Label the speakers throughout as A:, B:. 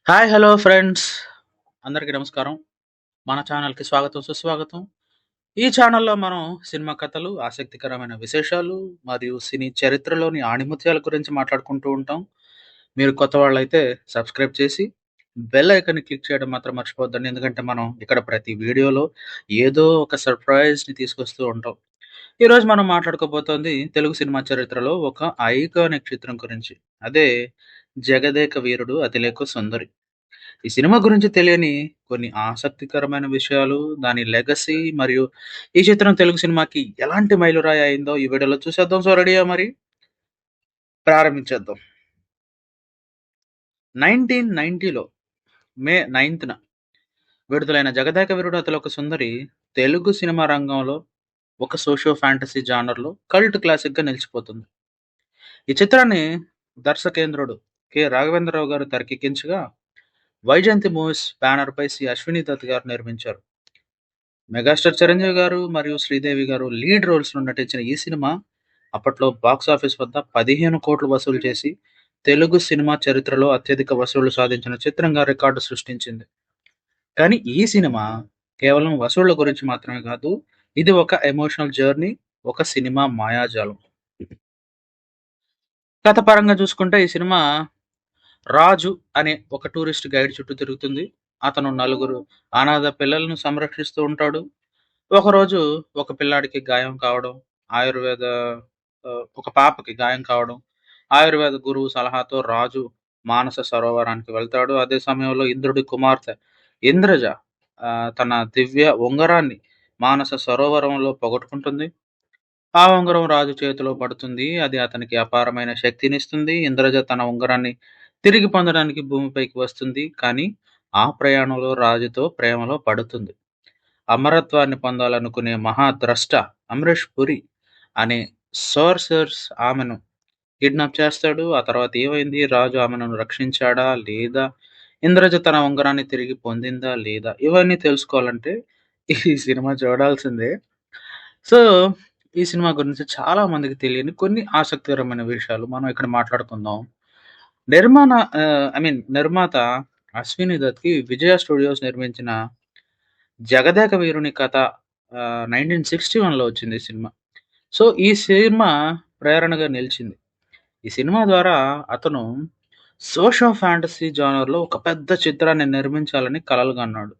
A: Hi hello friends, అందరికీ నమస్కారం. మన ఛానల్‌కి స్వాగతం, సుస్వాగతం. ఈ ఛానల్‌లో మనం సినిమా కథలు, ఆసక్తికరమైన విశేషాలు మరియు సినీ చరిత్రలోని ఆణిముత్యాల గురించి మాట్లాడుకుంటూ ఉంటాం. మీరు కొత్త వాళ్ళైతే సబ్స్క్రైబ్ చేసి బెల్ ఐకాన్‌ని క్లిక్ చేయడం మాత్రం మర్చిపోవద్దండి. ఎందుకంటే మనం ఇక్కడ ప్రతి వీడియోలో ఏదో ఒక సర్ప్రైజ్‌ని తీసుకొస్తూ ఉంటాం. ఈరోజు మనం మాట్లాడుకోబోతోంది తెలుగు సినిమా చరిత్రలో ఒక ఐకానిక్ చిత్రం గురించి. అదే 'జగదేక వీరుడు అతిలోక సుందరి'. ఈ సినిమా గురించి తెలియని కొన్ని ఆసక్తికరమైన విషయాలు, దాని లెగసీ మరియు ఈ చిత్రం తెలుగు సినిమాకి ఎలాంటి మైలురాయి అయిందో ఈ వీడియోలో చూసేద్దాం. సో, రెడీయా మరి? ప్రారంభించేద్దాం. 1990లో మే 9న విడుదలైన 'జగదేక వీరుడు అతిలోక సుందరి' తెలుగు సినిమా రంగంలో ఒక సోషియో ఫ్యాంటసీ జానర్‌లో కల్ట్ క్లాసిక్‌గా నిలిచిపోతుంది. ఈ చిత్రాన్ని దర్శకేంద్రుడు రాఘవేంద్రరావు గారు తెరకెక్కించగా, వైజయంతి మూవీస్ బ్యానర్‌పై అశ్విని దత్ గారు నిర్మించారు. మెగాస్టార్ చిరంజీవి గారు మరియు శ్రీదేవి గారు లీడ్ రోల్స్‌లో నటించిన ఈ సినిమా అప్పట్లో బాక్స్ ఆఫీస్ వద్ద 15,00,00,000 వసూలు చేసి, తెలుగు సినిమా చరిత్రలో అత్యధిక వసూళ్లు సాధించిన చిత్రంగా రికార్డు సృష్టించింది. కానీ ఈ సినిమా కేవలం వసూళ్ల గురించి మాత్రమే కాదు, ఇది ఒక ఎమోషనల్ జర్నీ, ఒక సినిమా మాయాజాలం. కథ పరంగా చూసుకుంటే ఈ సినిమా రాజు అనే ఒక టూరిస్ట్ గైడ్ చుట్టూ తిరుగుతుంది. అతను నలుగురు అనాథ పిల్లలను సంరక్షిస్తూ ఉంటాడు. ఒకరోజు ఒక పిల్లాడికి గాయం కావడం, ఆయుర్వేద ఒక పాపకి గాయం కావడం, ఆయుర్వేద గురువు సలహాతో రాజు మానస సరోవరానికి వెళ్తాడు. అదే సమయంలో ఇంద్రుడి కుమార్తె ఇంద్రజ తన దివ్య ఉంగరాన్ని మానస సరోవరంలో పోగొట్టుకుంటుంది. ఆ ఉంగరం రాజు చేతిలో పడుతుంది. అది అతనికి అపారమైన శక్తినిస్తుంది. ఇంద్రజ తన ఉంగరాన్ని తిరిగి పొందడానికి భూమిపైకి వస్తుంది. కానీ ఆ ప్రయాణంలో రాజుతో ప్రేమలో పడుతుంది. అమరత్వాన్ని పొందాలనుకునే మహాద్రష్ట అమరీష్ పురి అనే సోర్సర్స్ ఆమెను కిడ్నాప్ చేస్తాడు. ఆ తర్వాత ఏమైంది? రాజు ఆమెను రక్షించాడా? లేదా? ఇంద్రజ తన ఉంగరాన్ని తిరిగి పొందిందా? లేదా? ఇవన్నీ తెలుసుకోవాలంటే ఈ సినిమా చూడాల్సిందే. సో, ఈ సినిమా గురించి చాలా మందికి తెలియని కొన్ని ఆసక్తికరమైన విషయాలు మనం ఇక్కడ మాట్లాడుకుందాం. నిర్మాణ నిర్మాత అశ్విని దత్‌కి విజయ స్టూడియోస్ నిర్మించిన 'జగదేక వీరుని కథ' 1961లో వచ్చింది ఈ సినిమా. సో, ఈ సినిమా ప్రేరణగా నిలిచింది. ఈ సినిమా ద్వారా అతను సోషియో ఫ్యాంటసీ జోనర్‌లో ఒక పెద్ద చిత్రాన్ని నిర్మించాలని కలలుగన్నాడు.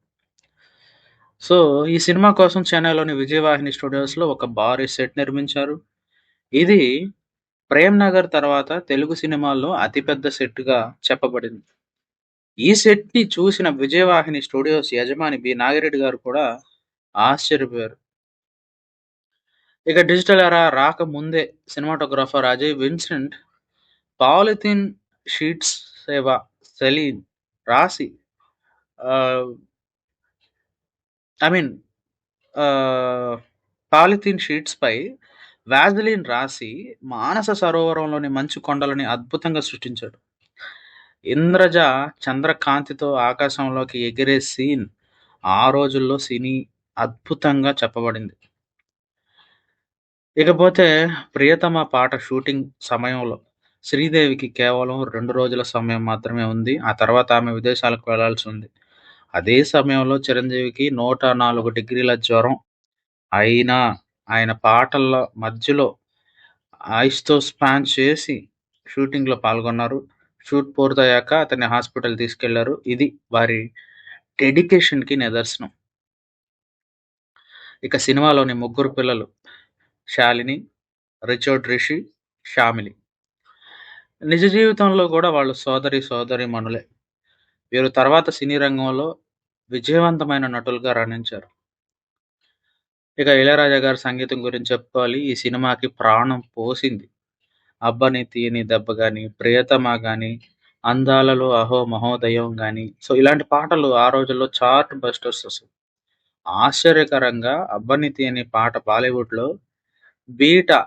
A: సో, ఈ సినిమా కోసం చెన్నైలోని విజయవాహిని స్టూడియోస్‌లో ఒక భారీ సెట్ నిర్మించారు. ఇది 'ప్రేమ్ నగర్' తర్వాత తెలుగు సినిమాల్లో అతిపెద్ద సెట్‌గా చెప్పబడింది. ఈ సెట్‌ని చూసిన విజయవాహిని స్టూడియోస్ యజమాని నాగిరెడ్డి గారు కూడా ఆశ్చర్యపోయారు. ఇక డిజిటల్ ఎరా రాకముందే cinematographer Ajay Vincent polythene sheets సేవ సెలీన్ రాసి ఆహ్, ఐ మీన్ ఆహ్, పాలిథిన్ షీట్స్‌పై వాజెలిన్ రాసి మానస సరోవరంలోని మంచు కొండలని అద్భుతంగా సృష్టించాడు. ఇంద్రజ చంద్రకాంతితో ఆకాశంలోకి ఎగిరే సీన్ ఆ రోజుల్లో సినీ అద్భుతంగా చెప్పబడింది. ఇకపోతే 'ప్రియతమ' పాట షూటింగ్ సమయంలో శ్రీదేవికి కేవలం 2 రోజుల సమయం మాత్రమే ఉంది. ఆ తర్వాత ఆమె విదేశాలకు వెళ్లాల్సి ఉంది. అదే సమయంలో చిరంజీవికి 104 డిగ్రీల జ్వరం అయినా ఆయన పాటల మధ్యలో ఐస్‌తో స్పాన్ చేసి షూటింగ్‌లో పాల్గొన్నారు. షూట్ పూర్తయ్యాక అతన్ని హాస్పిటల్ తీసుకెళ్లారు. ఇది వారి డెడికేషన్‌కి నిదర్శనం. ఇక సినిమాలోని ముగ్గురు పిల్లలు శాలిని, రిచర్డ్ రిషి, శ్యామిలి. నిజ జీవితంలో కూడా వాళ్ళు సోదరీమణులే. వీరు తర్వాత సినీ రంగంలో విజయవంతమైన నటులుగా రాణించారు. ఇక ఇళయరాజా గారి సంగీతం గురించి చెప్పుకోవాలి. ఈ సినిమాకి ప్రాణం పోసింది. 'అబ్బని తీయని దెబ్బ' గాని, 'ప్రియతమ' గాని, 'అందాలలో అహో మహోదయం' గాని, సో ఇలాంటి పాటలు ఆ రోజుల్లో చార్ట్ బస్టర్స్ అసలు. ఆశ్చర్యకరంగా 'అబ్బని తీయని' పాట బాలీవుడ్‌లో 'బీటా'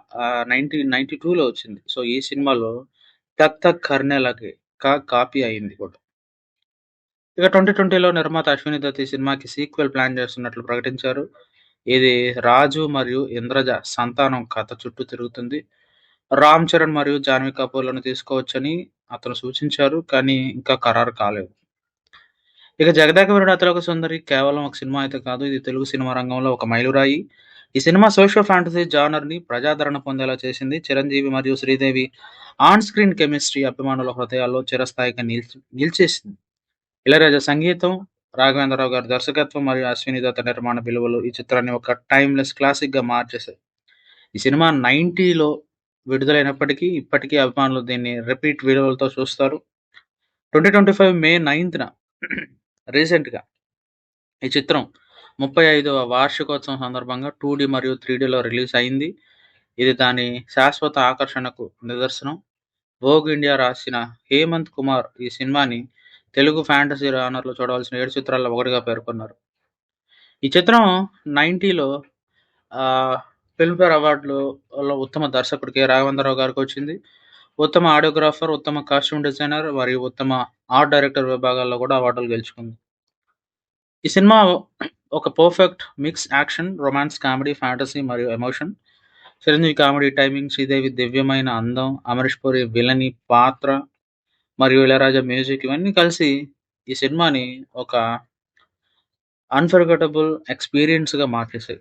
A: 1992లో వచ్చింది. సో ఈ సినిమాలో 'తక్ తక్ కర్నే లగే' కాపీ అయింది కూడా. ఇక 2020లో నిర్మాత అశ్విని దత్ ఈ సినిమాకి సీక్వెల్ ప్లాన్ చేస్తున్నట్లు ప్రకటించారు. ఇది రాజు మరియు ఇంద్రజ సంతానం కథ చుట్టూ తిరుగుతుంది. రామ్ చరణ్ మరియు జాన్వీ కపూర్‌లను తీసుకోవచ్చని అతను సూచించారు. కానీ ఇంకా ఖరారు కాలేదు. ఇక 'జగదేకవీరుడు అతిలోక సుందరి' కేవలం ఒక సినిమా అయితే కాదు. ఇది తెలుగు సినిమా రంగంలో ఒక మైలురాయి. ఈ సినిమా సోషియో ఫ్యాంటసీ జానర్‌ని ప్రజాదరణ పొందేలా చేసింది. చిరంజీవి మరియు శ్రీదేవి ఆన్ స్క్రీన్ కెమిస్ట్రీ అభిమానుల హృదయాల్లో చిరస్థాయిగా నిలిచేసింది. ఇళయరాజా సంగీతం, రాఘవేంద్రరావు గారి దర్శకత్వం మరియు అశ్విని దత్త నిర్మాణ విలువలు ఈ చిత్రాన్ని ఒక టైమ్‌లెస్ క్లాసిక్‌గా మార్చేశాయి. ఈ సినిమా 90లో విడుదలైనప్పటికీ ఇప్పటికీ అభిమానులు దీన్ని రిపీట్ విలువలతో చూస్తారు. 2025 మే 9న రీసెంట్‌గా ఈ చిత్రం 35వ వార్షికోత్సవం సందర్భంగా 2డీ మరియు 3డీలో రిలీజ్ అయింది. ఇది దాని శాశ్వత ఆకర్షణకు నిదర్శనం. వోగ్ ఇండియా రాసిన హేమంత్ కుమార్ ఈ సినిమాని తెలుగు ఫ్యాంటసీ జానర్‌లో చూడవలసిన 7 చిత్రాల్లో ఒకటిగా పేర్కొన్నారు. ఈ చిత్రం 90లో ఫిల్మ్‌ఫేర్ అవార్డులలో ఉత్తమ దర్శకుడు కె. రాఘవేంద్రరావు గారికొచ్చింది. ఉత్తమ ఆడియోగ్రాఫర్, ఉత్తమ కాస్ట్యూమ్ డిజైనర్ మరియు ఉత్తమ ఆర్ట్ డైరెక్టర్ విభాగాల్లో కూడా అవార్డులు గెలుచుకుంది. ఈ సినిమా ఒక perfect mix action, romance, comedy, fantasy మరియు emotion. Chiranjeevi comedy timing, Sridevi దివ్యమైన అందం, అమరీష్ పూరి విలనీ పాత్ర మరియు ఇళయరాజా మ్యూజిక్ ఇవన్నీ కలిసి ఈ సినిమాని ఒక అన్‌ఫర్గెట్టబుల్ ఎక్స్‌పీరియన్స్‌గా మార్చేసాయి.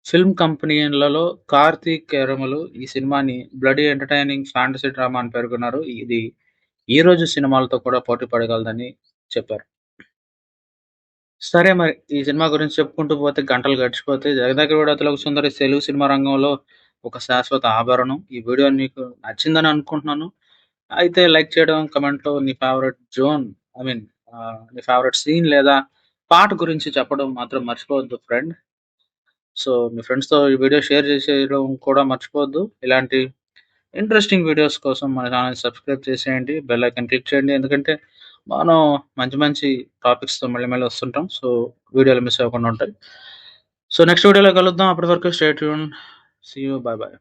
A: ఫిల్మ్ కంపెనీలలో కార్తీక్ ఎర్రమలు ఈ సినిమాని బ్లడీ ఎంటర్‌టైనింగ్ ఫ్యాంటసీ డ్రామా అని పేర్కొన్నారు. ఇది ఈ రోజు సినిమాలతో కూడా పోటీ పడగలదని చెప్పారు. సరే మరి ఈ సినిమా గురించి చెప్పుకుంటూ పోతే గంటలు గడిచిపోతాయి. 'జగదేకవీరుడు అతిలోక సుందరి' తెలుగు సినిమా రంగంలో ఒక శాశ్వత ఆభరణం. ఈ వీడియో నీకు నచ్చిందని అనుకుంటున్నాను. అయితే లైక్ చేయడం, కమెంట్‌లో నీ ఫేవరెట్ జోన్ నీ ఫేవరెట్ సీన్ లేదా పాట గురించి చెప్పడం మాత్రం మర్చిపోవద్దు ఫ్రెండ్. సో, మీ ఫ్రెండ్స్‌తో ఈ వీడియో షేర్ చేసేయడం కూడా మర్చిపోవద్దు. ఇలాంటి ఇంట్రెస్టింగ్ వీడియోస్ కోసం మన ఛానెల్‌ని సబ్స్క్రైబ్ చేసేయండి. బెల్ ఐకాన్ క్లిక్ చేయండి. ఎందుకంటే మనం మంచి మంచి టాపిక్స్‌తో మళ్ళీ మళ్ళీ వస్తుంటాం. సో, వీడియోలు మిస్ అవ్వకుండా ఉంటాయి. సో, నెక్స్ట్ వీడియోలో కలుద్దాం. అప్పటి వరకు stay tuned. See you. Bye by.